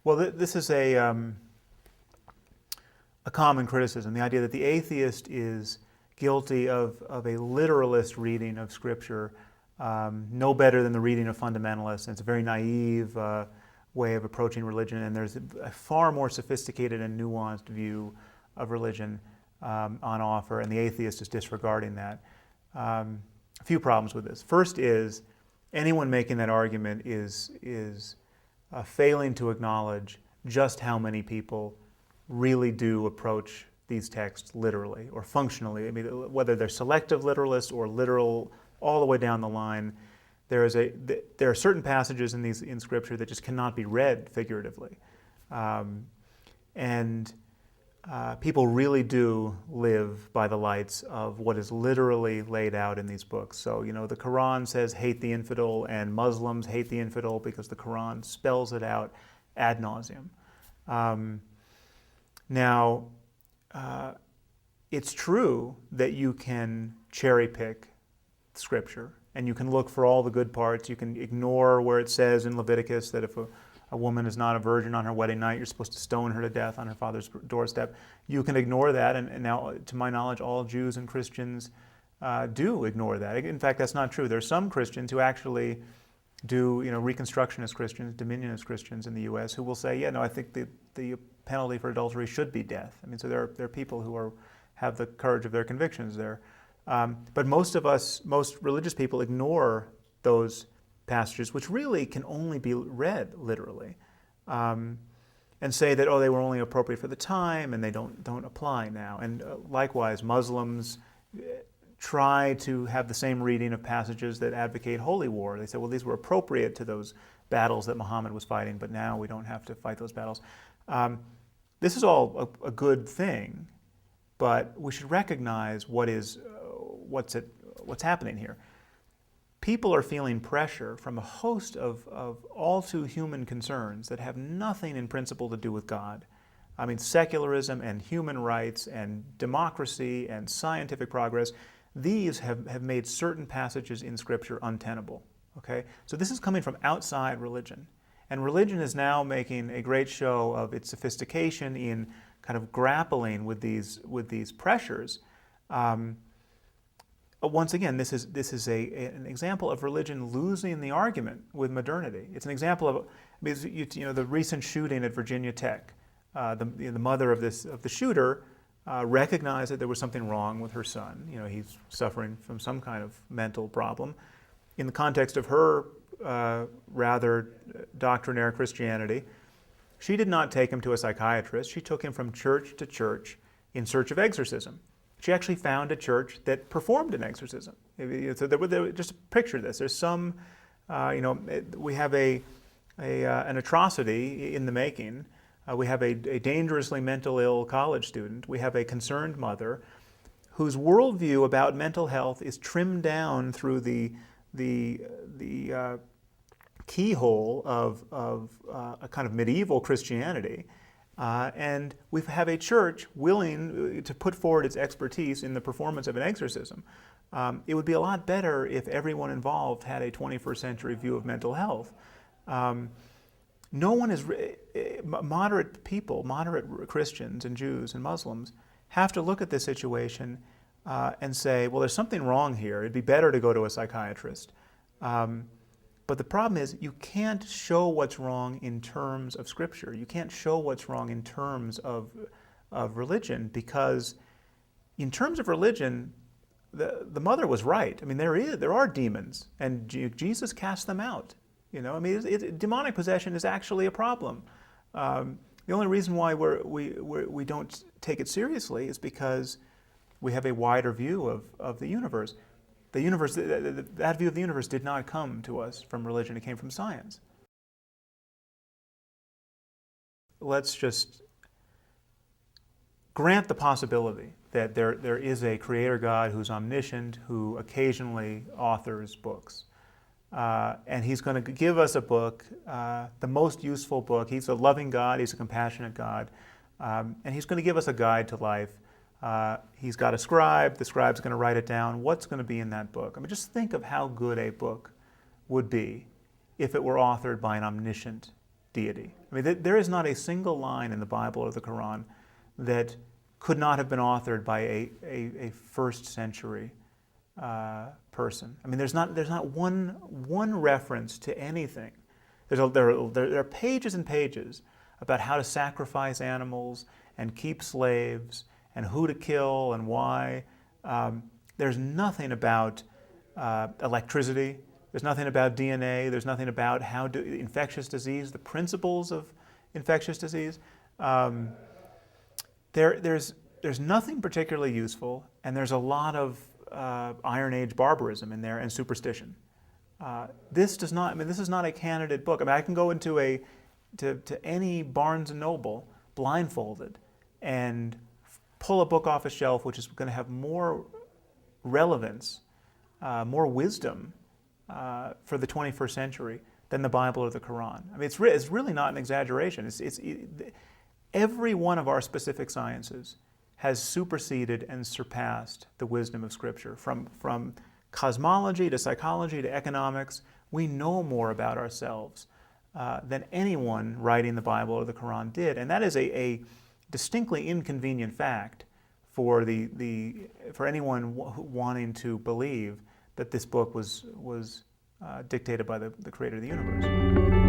Well, this is a common criticism, the idea that the atheist is guilty of a literalist reading of Scripture, no better than the reading of fundamentalists. And it's a very naive way of approaching religion, and there's a far more sophisticated and nuanced view of religion on offer, and the atheist is disregarding that. A few problems with this. First is, anyone making that argument is failing to acknowledge just how many people really do approach these texts literally or functionally. I mean, whether they're selective literalists or literal all the way down the line, there are certain passages in Scripture that just cannot be read figuratively, and people really do live by the lights of what is literally laid out in these books. So, the Quran says hate the infidel, and Muslims hate the infidel because the Quran spells it out ad nauseum. Now, it's true that you can cherry pick Scripture, and you can look for all the good parts. You can ignore where it says in Leviticus that if a woman is not a virgin on her wedding night, you're supposed to stone her to death on her father's doorstep. You can ignore that, and now, to my knowledge, all Jews and Christians do ignore that. In fact, that's not true. There are some Christians who actually do, Reconstructionist Christians, Dominionist Christians in the U.S. who will say, yeah, no, I think the penalty for adultery should be death. I mean, so there are people who have the courage of their convictions there. But most religious people ignore those passages, which really can only be read literally, and say that, they were only appropriate for the time and they don't apply now. And likewise, Muslims try to have the same reading of passages that advocate holy war. They say, well, these were appropriate to those battles that Muhammad was fighting, but now we don't have to fight those battles. This is all a good thing, but we should recognize what's happening here. People are feeling pressure from a host of all too human concerns that have nothing in principle to do with God. I mean, secularism and human rights and democracy and scientific progress, these have made certain passages in Scripture untenable. Okay? So this is coming from outside religion. And religion is now making a great show of its sophistication in kind of grappling with these pressures. Once again, this is an example of religion losing the argument with modernity. It's an example of the recent shooting at Virginia Tech. The mother of the shooter recognized that there was something wrong with her son. He's suffering from some kind of mental problem. In the context of her rather doctrinaire Christianity, she did not take him to a psychiatrist. She took him from church to church in search of exorcism. She actually found a church that performed an exorcism. So just picture this. There's some, we have an atrocity in the making. We have a dangerously mental ill college student. We have a concerned mother whose worldview about mental health is trimmed down through the keyhole of a kind of medieval Christianity. And we have a church willing to put forward its expertise in the performance of an exorcism. It would be a lot better if everyone involved had a 21st century view of mental health. No one is, moderate people, moderate Christians and Jews and Muslims have to look at this situation and say, well, there's something wrong here. It'd be better to go to a psychiatrist. But the problem is you can't show what's wrong in terms of Scripture. You can't show what's wrong in terms of religion, because in terms of religion, the mother was right. I mean, there are demons, and Jesus cast them out. Demonic possession is actually a problem. The only reason why we don't take it seriously is because we have a wider view of the universe. The universe, that view of the universe did not come to us from religion, it came from science. Let's just grant the possibility that there is a creator God who's omniscient, who occasionally authors books. And he's going to give us a book, the most useful book. He's a loving God, he's a compassionate God, and he's going to give us a guide to life. He's got a scribe, the scribe's going to write it down. What's going to be in that book? I mean, just think of how good a book would be if it were authored by an omniscient deity. I mean, there is not a single line in the Bible or the Quran that could not have been authored by a first century person. I mean, there's not one reference to anything. There are pages and pages about how to sacrifice animals and keep slaves and who to kill and why. There's nothing about electricity. There's nothing about DNA. There's nothing about infectious disease, the principles of infectious disease. There's nothing particularly useful, and there's a lot of Iron Age barbarism in there and superstition. This is not a candidate book. I mean, I can go into to any Barnes and Noble blindfolded and pull a book off a shelf which is going to have more relevance, more wisdom for the 21st century than the Bible or the Quran. I mean, it's really not an exaggeration. Every one of our specific sciences has superseded and surpassed the wisdom of Scripture. From cosmology to psychology to economics, we know more about ourselves than anyone writing the Bible or the Quran did. And that is a distinctly inconvenient fact for anyone wanting to believe that this book was dictated by the creator of the universe.